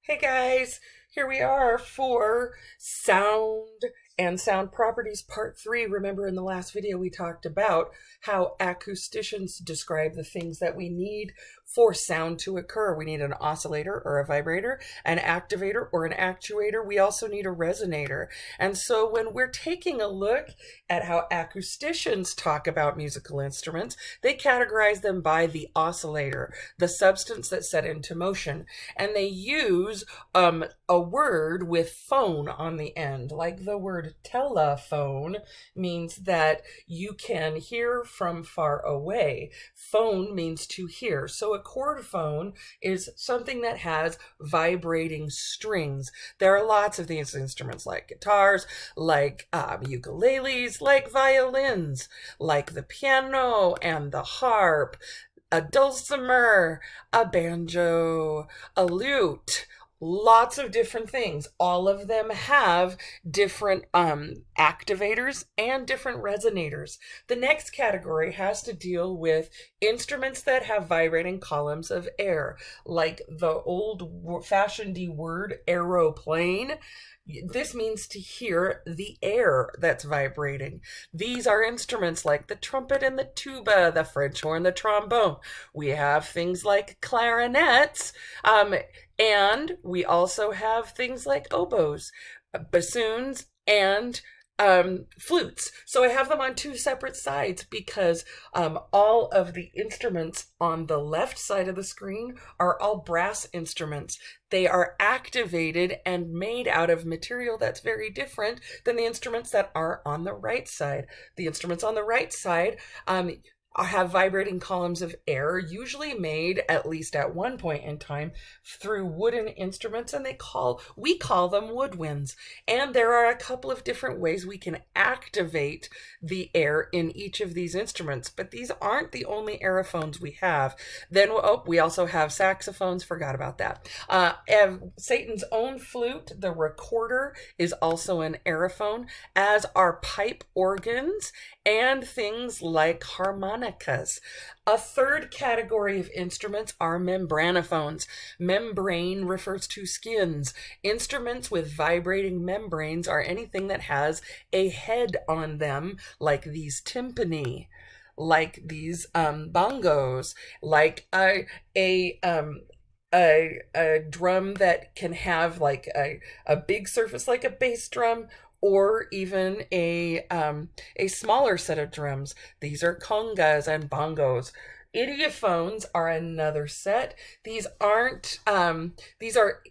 Hey guys, here we are for sound and sound properties part 3. Remember in the last video we talked about how acousticians describe the things that we need for sound to occur. We need an oscillator or a vibrator, an activator or an actuator. We also need a resonator. And so when we're taking a look at how acousticians talk about musical instruments, they categorize them by the oscillator, the substance that's set into motion. And they use a word with phone on the end, like the word telephone means that you can hear from far away. Phone means to hear. So a chordophone is something that has vibrating strings. There are lots of these instruments like guitars, like ukuleles, like violins, like the piano and the harp, a dulcimer, a banjo, a lute, lots of different things. All of them have different activators and different resonators. The next category has to deal with instruments that have vibrating columns of air, like the old-fashioned word aeroplane. This means to hear the air that's vibrating. These are instruments like the trumpet and the tuba, the French horn, the trombone. We have things like clarinets, and we also have things like oboes, bassoons, and flutes. So I have them on two separate sides because all of the instruments on the left side of the screen are all brass instruments. They are activated and made out of material that's very different than the instruments that are on the right side. The instruments on the right side have vibrating columns of air, usually made, at least at one point in time, through wooden instruments, and we call them woodwinds. And there are a couple of different ways we can activate the air in each of these instruments, but these aren't the only aerophones we have. Then we also have saxophones, forgot about that. Satan's own flute, the recorder, is also an aerophone, as are pipe organs and things like harmonicas. A third category of instruments are membranophones. Membrane refers to skins. Instruments with vibrating membranes are anything that has a head on them, like these timpani, like these bongos, like a drum that can have like a big surface like a bass drum, or even a smaller set of drums. These are congas and bongos. Idiophones are another set. These are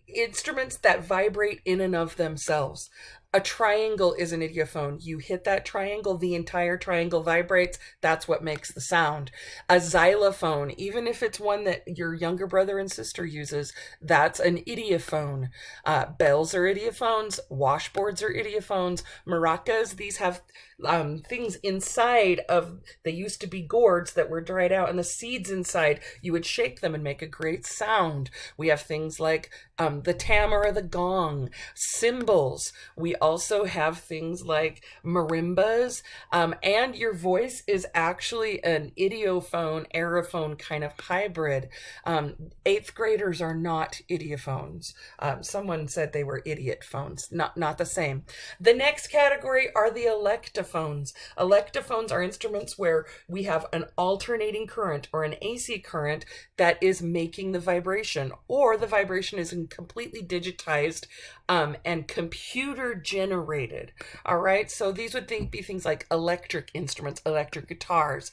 instruments that vibrate in and of themselves. A triangle is an idiophone. You hit that triangle, the entire triangle vibrates. That's what makes the sound. A xylophone, even if it's one that your younger brother and sister uses, that's an idiophone. Bells are idiophones. Washboards are idiophones. Maracas, these have things inside of, they used to be gourds that were dried out, and the seeds inside, you would shake them and make a great sound. We have things like the tam or the gong, cymbals. We also have things like marimbas, and your voice is actually an idiophone, aerophone kind of hybrid. 8th graders are not idiophones. Someone said they were idiot phones, not the same. The next category are the electophones. Electophones are instruments where we have an alternating current or an AC current that is making the vibration, or the vibration is completely digitized and computer generated. All right, so these would be things like electric instruments, electric guitars.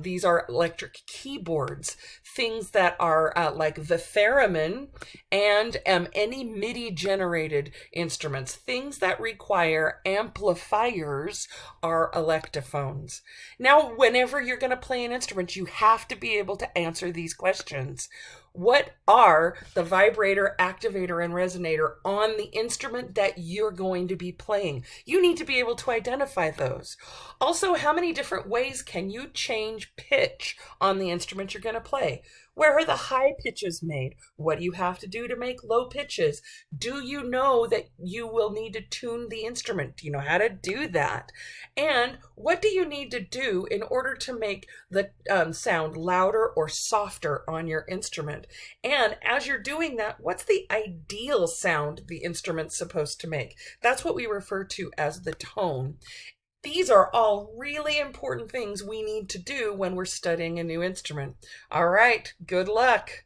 These are electric keyboards, things that are like the theremin and any MIDI generated instruments. Things that require amplifiers are electophones. Now, whenever you're going to play an instrument, you have to be able to answer these questions. What are the vibrator, activator, and resonator on the instrument that you're going to be playing? You need to be able to identify those. Also, how many different ways can you change pitch on the instrument you're going to play? Where are the high pitches made? What do you have to do to make low pitches? Do you know that you will need to tune the instrument? Do you know how to do that? And what do you need to do in order to make the sound louder or softer on your instrument? And as you're doing that, what's the ideal sound the instrument's supposed to make? That's what we refer to as the tone. These are all really important things we need to do when we're studying a new instrument. All right, good luck.